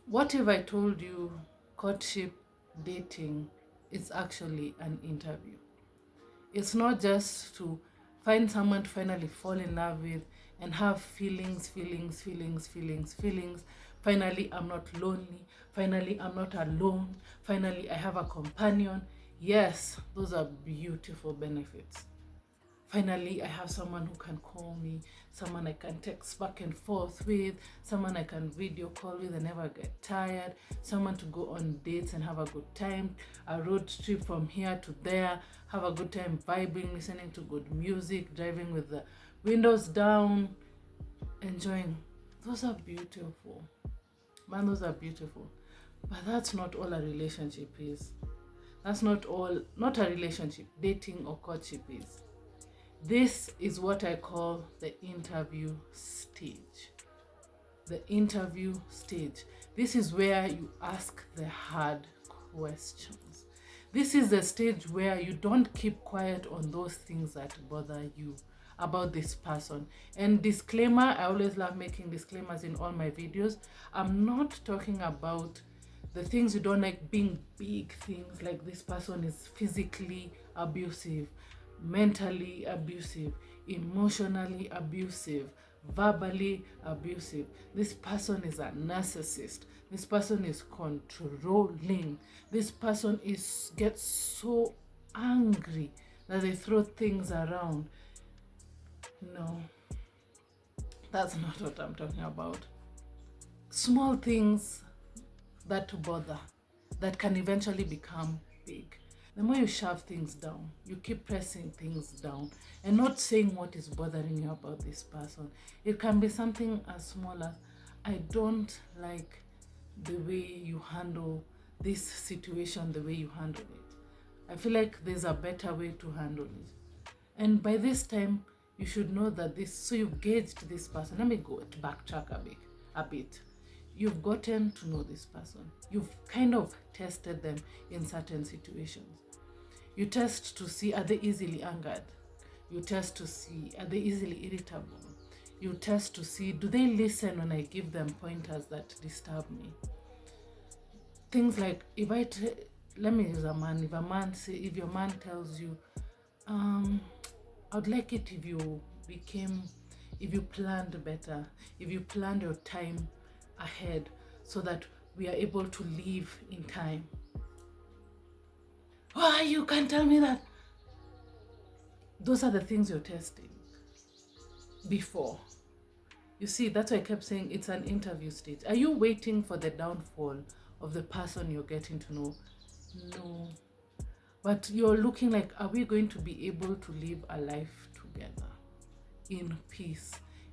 What if I told you courtship, dating is actually an interview? It's not just to find someone to finally fall in love with and have feelings. Finally, I'm not lonely. Finally, I'm not alone. Finally, I have a companion. Yes, those are beautiful benefits. Finally, I have someone who can call me, someone I can text back and forth with, someone I can video call with and never get tired, someone to go on dates and have a good time, a road trip from here to there, have a good time vibing, listening to good music, driving with the windows down, enjoying. Those are beautiful. Man, those are beautiful. But that's not all a relationship is. That's not a relationship, dating or courtship is. This is what I call the interview stage. The interview stage. This is where you ask the hard questions. This is the stage where you don't keep quiet on those things that bother you about this person. And disclaimer, I always love making disclaimers in all my videos. I'm not talking about the things you don't like being big things like this person is physically abusive, mentally abusive, emotionally abusive, verbally abusive. This person is a narcissist. This person is controlling. This person gets so angry that they throw things around. No, that's not what I'm talking about. Small things that bother, that can eventually become big. The more you shove things down, you keep pressing things down and not saying what is bothering you about this person. It can be something as small as, I don't like the way you handle this situation, the way you handle it. I feel like there's a better way to handle it. And by this time, you should know that so you've gauged this person. Let me go backtrack a bit. You've gotten to know this person. You've kind of tested them in certain situations. You test to see, are they easily angered? You test to see, are they easily irritable? You test to see, do they listen when I give them pointers that disturb me? Things like, let me use a man. If your man tells you, I'd like it if you planned better, if you planned your time ahead so that we are able to leave in time. Why you can't tell me that? Those are the things you're testing before. You see, that's why I kept saying it's an interview stage. Are you waiting for the downfall of the person you're getting to know? No. But you're looking like, are we going to be able to live a life together in peace,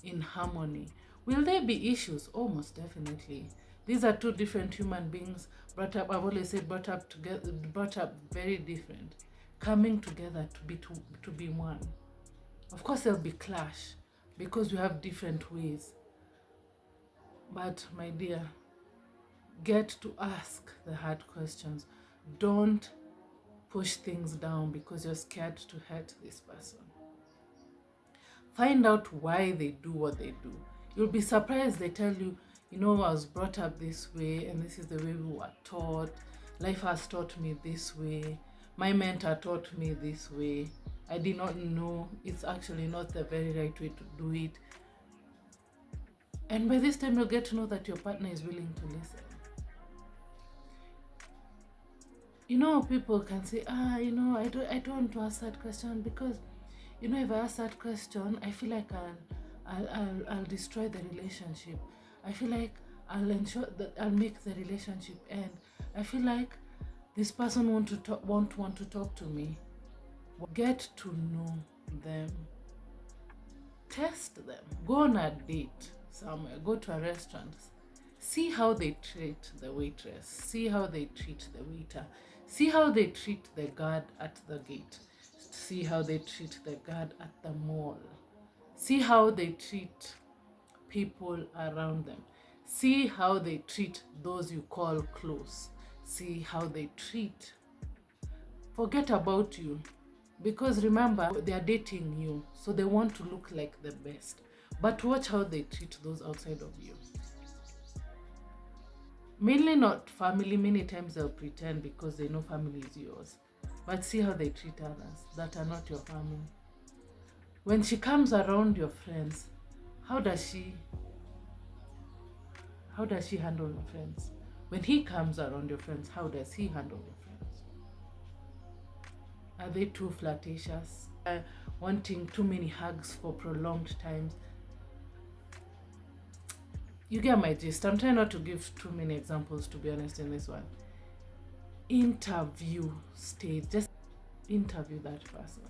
in harmony? Will there be issues? Oh, most definitely. These are two different human beings brought up, I've always said, brought up very different, coming together to be one. Of course, there'll be clash because we have different ways. But my dear, get to ask the hard questions. Don't push things down because you're scared to hurt this person. Find out why they do what they do. You'll be surprised they tell you, I was brought up this way and this is the way we were taught. Life has taught me this way. My mentor taught me this way. I did not know it's actually not the very right way to do it. And by this time, you'll get to know that your partner is willing to listen. People can say, I don't want to ask that question because, if I ask that question, I feel like I'll destroy the relationship. I feel like I'll ensure that I'll make the relationship end. I feel like this person won't want to talk to me. Get to know them. Test them. Go on a date somewhere. Go to a restaurant. See how they treat the waitress. See how they treat the waiter. See how they treat the guard at the gate. See how they treat the guard at the mall. See how they treat people around them. See how they treat those you call close. See how they treat. Forget about you. Because remember, they are dating you, so they want to look like the best. But watch how they treat those outside of you. Mainly not family. Many times they'll pretend because they know family is yours. But see how they treat others that are not your family. When she comes around your friends, how does she handle your friends? When he comes around your friends, how does he handle your friends? Are they too flirtatious? Wanting too many hugs for prolonged times? You get my gist. I'm trying not to give too many examples, to be honest, in this one. Interview stage. Just interview that person.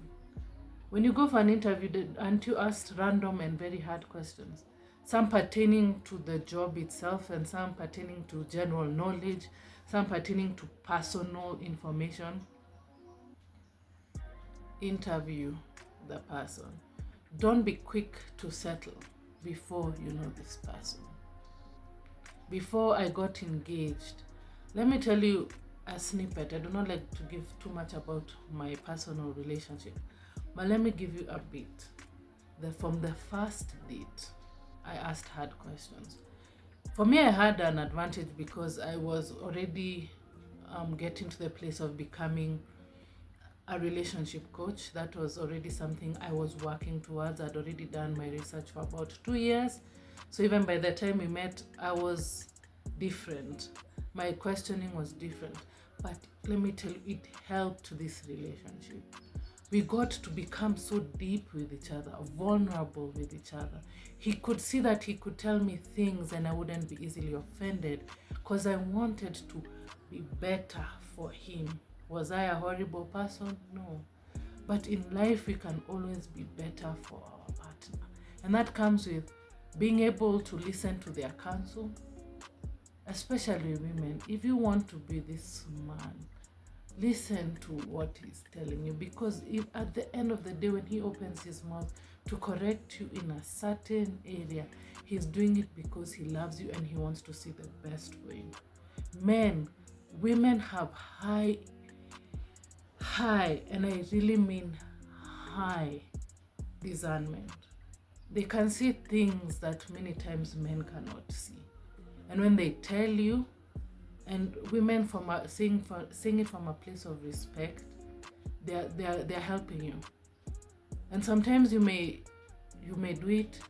When you go for an interview, aren't you asked random and very hard questions? Some pertaining to the job itself and some pertaining to general knowledge, some pertaining to personal information. Interview the person. Don't be quick to settle before you know this person. Before I got engaged, let me tell you a snippet. I do not like to give too much about my personal relationship, but let me give you a bit. From the first date, I asked hard questions. For me, I had an advantage because I was already getting to the place of becoming a relationship coach. That was already something I was working towards. I'd already done my research for about 2 years. So even by the time we met, I was different. My questioning was different. But let me tell you, it helped this relationship. We got to become so deep with each other, vulnerable with each other. He could see that he could tell me things and I wouldn't be easily offended because I wanted to be better for him. Was I a horrible person? No. But in life, we can always be better for our partner. And that comes with being able to listen to their counsel, especially women. If you want to be this man, listen to what he's telling you, because if at the end of the day, when he opens his mouth to correct you in a certain area, he's doing it because he loves you and he wants to see the best for you. Women have high, and I really mean high discernment. They can see things that many times men cannot see. And when they tell you, and women saying it from a place of respect, they're helping you. And sometimes you may do it,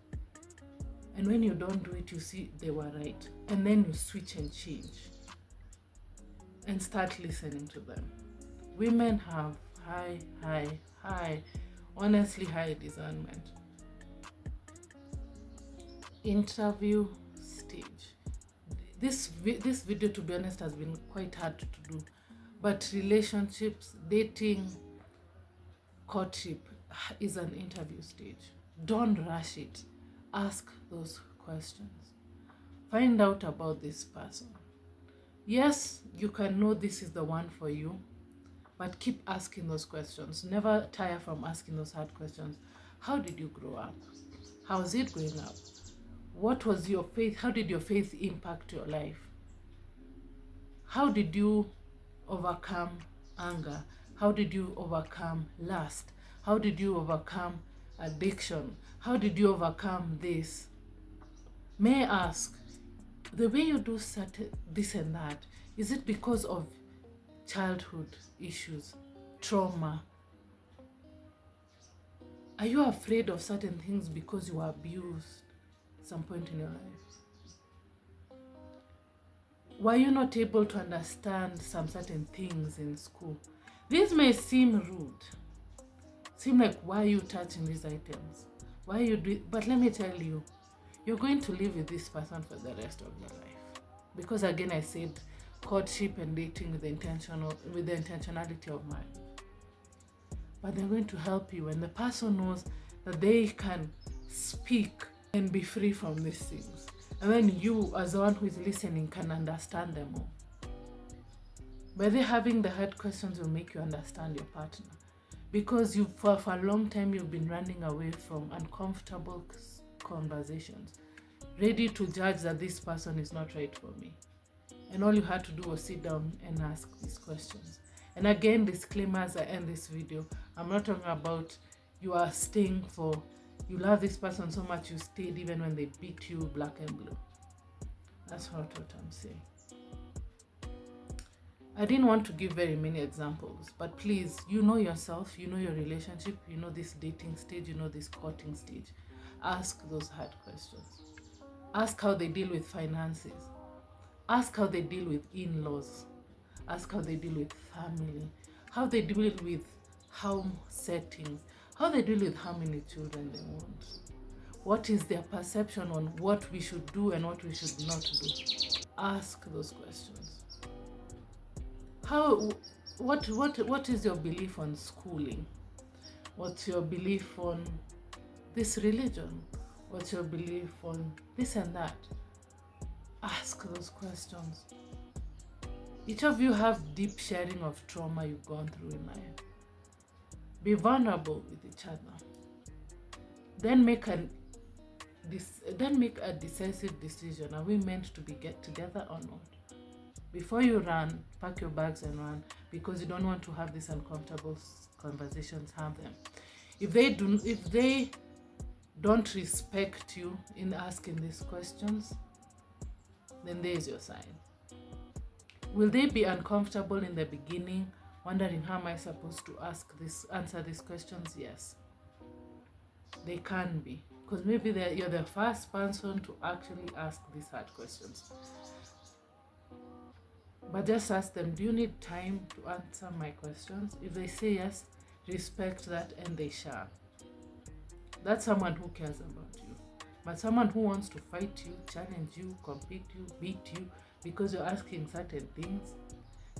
and when you don't do it, you see they were right, and then you switch and change and start listening to them. Women have high, honestly high discernment. Interview stage. This video, to be honest, has been quite hard to do, but relationships, dating, courtship is an interview stage. Don't rush it. Ask those questions. Find out about this person. Yes, you can know this is the one for you, but keep asking those questions. Never tire from asking those hard questions. How did you grow up? How's it growing up? What was your faith? How did your faith impact your life? How did you overcome anger? How did you overcome lust? How did you overcome addiction? How did you overcome this? May I ask, the way you do this and that, is it because of childhood issues, trauma? Are you afraid of certain things because you were abused at some point in your life? Were you not able to understand some certain things in school? This may seem rude. Seem like, why are you touching these items? Why are you doing? But let me tell you, you're going to live with this person for the rest of your life. Because again, I said courtship and dating with the intentionality of marriage. But they're going to help you when the person knows that they can speak and be free from these things. And then you, as the one who is listening, can understand them all. By they having the hard questions will make you understand your partner. Because for a long time, you've been running away from uncomfortable conversations, ready to judge that this person is not right for me. And all you had to do was sit down and ask these questions. And again, disclaimers, I end this video. I'm not talking about you are staying you love this person so much you stayed even when they beat you black and blue. That's not what I'm saying. I didn't want to give very many examples, but please, you know yourself, you know your relationship, you know this dating stage, you know this courting stage. Ask those hard questions. Ask how they deal with finances. Ask how they deal with in-laws. Ask how they deal with family. How they deal with home settings. How they deal with how many children they want. What is their perception on what we should do and what we should not do? Ask those questions. What is your belief on schooling? What's your belief on this religion? What's your belief on this and that? Ask those questions. Each of you have deep sharing of trauma you've gone through in life. Be vulnerable with each other. Then make a decisive decision. Are we meant to get together or not? Before you run, pack your bags and run, because you don't want to have these uncomfortable conversations. Have them. If they don't respect you in asking these questions, then there's your sign. Will they be uncomfortable in the beginning, wondering how am I supposed to answer these questions? Yes, they can be, because maybe you're the first person to actually ask these hard questions. But just ask them, do you need time to answer my questions? If they say yes, respect that and they shall. That's someone who cares about you. But someone who wants to fight you, challenge you, compete you, beat you because you're asking certain things,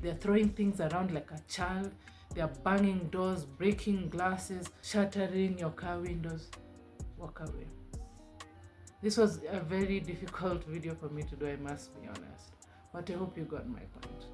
they're throwing things around like a child, they're banging doors, breaking glasses, shattering your car windows, walk away. This was a very difficult video for me to do, I must be honest. But I hope you got my point.